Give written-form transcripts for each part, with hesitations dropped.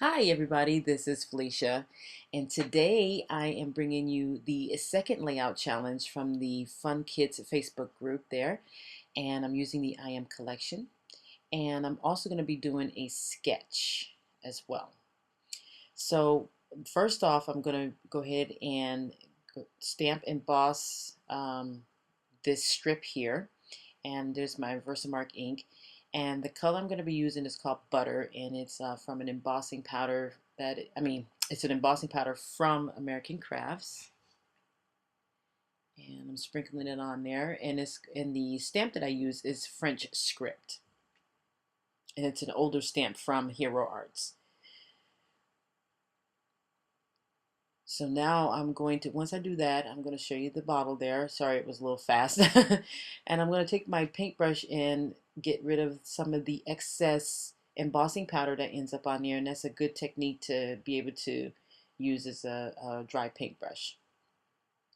Hi everybody, this is Felicia, and today I am bringing you the second layout challenge from the Fun Kids Facebook group there, and I'm using the I Am collection, and I'm also going to be doing a sketch as well. So first off, I'm going to go ahead and stamp emboss this strip here, and there's my Versamark ink, and the color I'm going to be using is called Butter, and it's from an embossing powder it's an embossing powder from American Crafts, and I'm sprinkling it on there, and the stamp that I use is French Script, and it's an older stamp from Hero Arts. So now once I do that, I'm going to show you the bottle there. Sorry, it was a little fast. And I'm going to take my paintbrush and get rid of some of the excess embossing powder that ends up on there. And that's a good technique to be able to use as a dry paintbrush.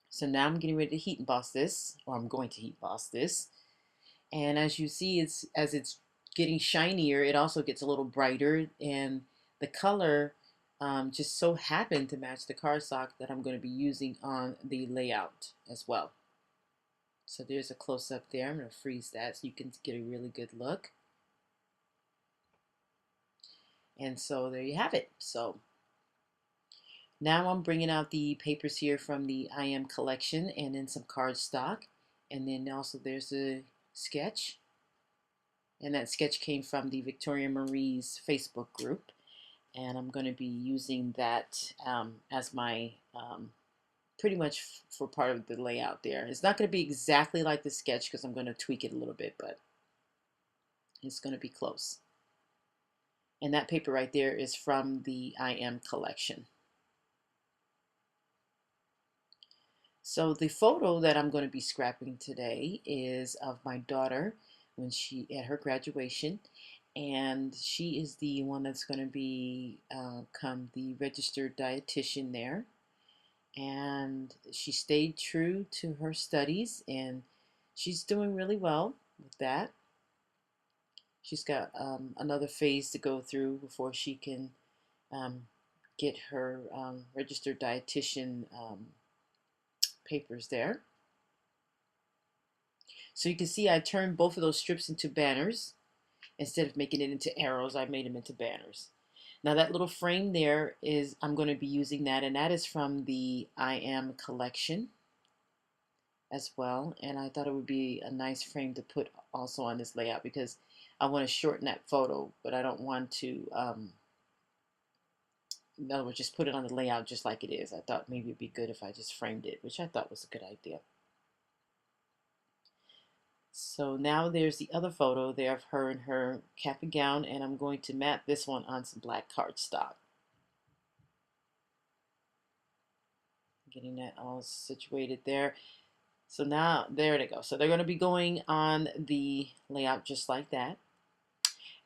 So now I'm getting ready to heat emboss this, or I'm going to heat emboss this. And as you see, as it's getting shinier, it also gets a little brighter, and the color just so happened to match the cardstock that I'm going to be using on the layout as well. So there's a close-up there. I'm going to freeze that so you can get a really good look. And so there you have it. So now I'm bringing out the papers here from the I Am collection, and then some cardstock. And then also there's a sketch. And that sketch came from the Victoria Marie's Facebook group. And I'm going to be using that as my pretty much for part of the layout there. It's not going to be exactly like the sketch because I'm going to tweak it a little bit, but it's going to be close. And that paper right there is from the I Am collection. So the photo that I'm going to be scrapping today is of my daughter when she at her graduation, and she is the one that's going to be come the registered dietitian there, and she stayed true to her studies, and she's doing really well with that. She's got another phase to go through before she can um, get her registered dietitian papers there. So you can see I turned both of those strips into banners. Instead of making it into arrows, I made them into banners. Now that little frame there is, I'm going to be using that, and that is from the I Am collection as well. And I thought it would be a nice frame to put also on this layout because I want to shorten that photo, but I don't want to, in other words, just put it on the layout just like it is. I thought maybe it'd be good if I just framed it, which I thought was a good idea. So now there's the other photo there of her in her cap and gown, and I'm going to mat this one on some black cardstock. Getting that all situated there. So now, there they go. So they're going to be going on the layout just like that.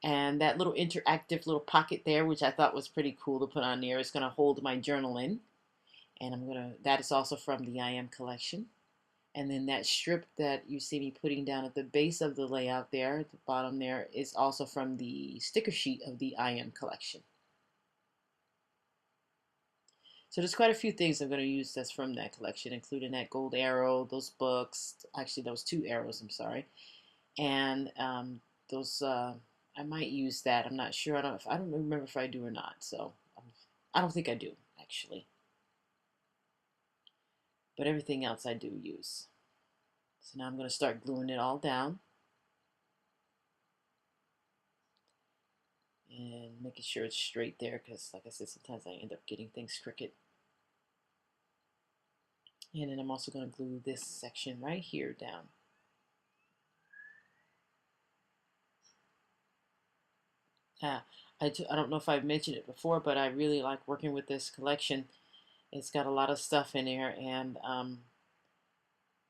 And that little interactive little pocket there, which I thought was pretty cool to put on there, is going to hold my journal in. And that is also from the I Am collection. And then that strip that you see me putting down at the base of the layout there, at the bottom there, is also from the sticker sheet of the I Am collection. So there's quite a few things I'm going to use that's from that collection, including that gold arrow, those books, actually those two arrows, I'm sorry, and those, I might use that. I'm not sure. I don't remember if I do or not. So I don't think I do actually, but everything else I do use. So now I'm going to start gluing it all down and making sure it's straight there because, like I said, sometimes I end up getting things crooked. And then I'm also going to glue this section right here down. Uh, I don't know if I've mentioned it before, but I really like working with this collection. It's got a lot of stuff in there, and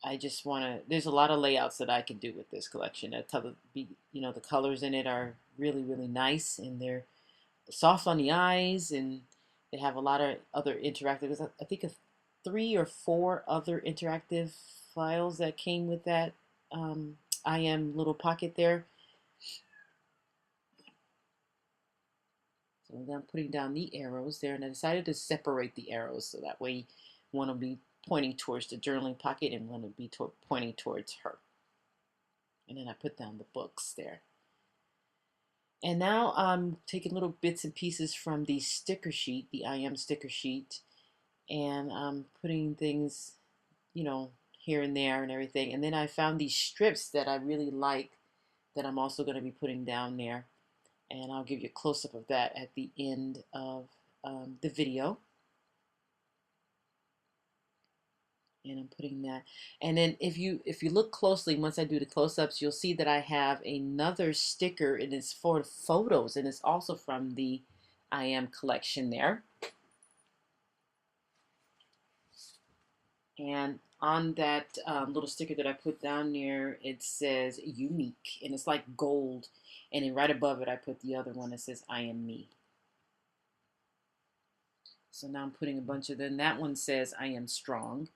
I just want to. There's a lot of layouts that I can do with this collection. The colors in it are really, really nice, and they're soft on the eyes, and they have a lot of other interactive. I think of 3 or 4 other interactive files that came with that I Am little pocket there. So then I'm putting down the arrows there, and I decided to separate the arrows so that way one will be pointing towards the journaling pocket and one will be pointing towards her. And then I put down the books there. And now I'm taking little bits and pieces from the sticker sheet, the I am sticker sheet, and I'm putting things, you know, here and there and everything. And then I found these strips that I really like that I'm also going to be putting down there. And I'll give you a close-up of that at the end of the video. And I'm putting that. And then if you look closely, once I do the close-ups, you'll see that I have another sticker, and it's for photos, and it's also from the I Am collection there. And on that little sticker that I put down there, it says unique, and it's like gold. And then right above it, I put the other one that says I am me. So now I'm putting a bunch of them. That one says I am strong.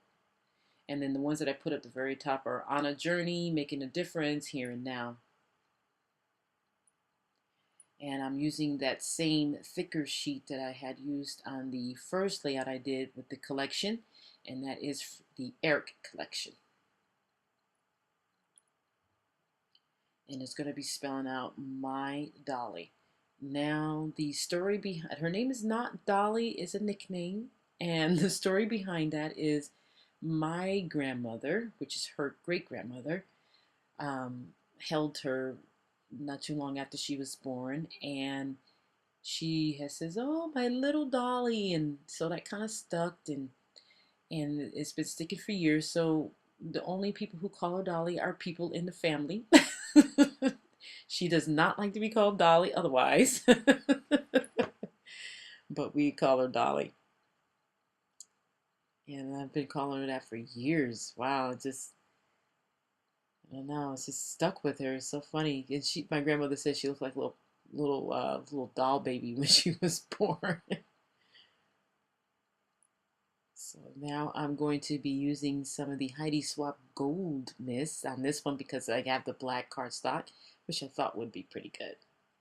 And then the ones that I put at the very top are on a journey, making a difference here and now. And I'm using that same thicker sheet that I had used on the first layout I did with the collection, and that is the Eric collection. And it's going to be spelling out my Dolly. Now the story behind her name is not Dolly, it's a nickname, and the story behind that is my grandmother, which is her great-grandmother, held her not too long after she was born, and she has says, "Oh, my little Dolly," and so that kind of stuck, and it's been sticking for years. So the only people who call her Dolly are people in the family. She does not like to be called Dolly otherwise, but we call her Dolly. And I've been calling her that for years. Wow, it just, I don't know, it's just stuck with her. It's so funny. And my grandmother said she looked like a little doll baby when she was born. So now I'm going to be using some of the Heidi Swapp Gold Mist on this one because I have the black cardstock, which I thought would be pretty good.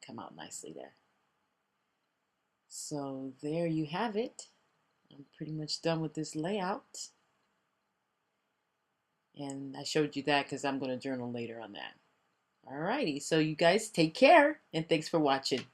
Come out nicely there. So there you have it. I'm pretty much done with this layout. And I showed you that because I'm going to journal later on that. Alrighty, so you guys take care and thanks for watching.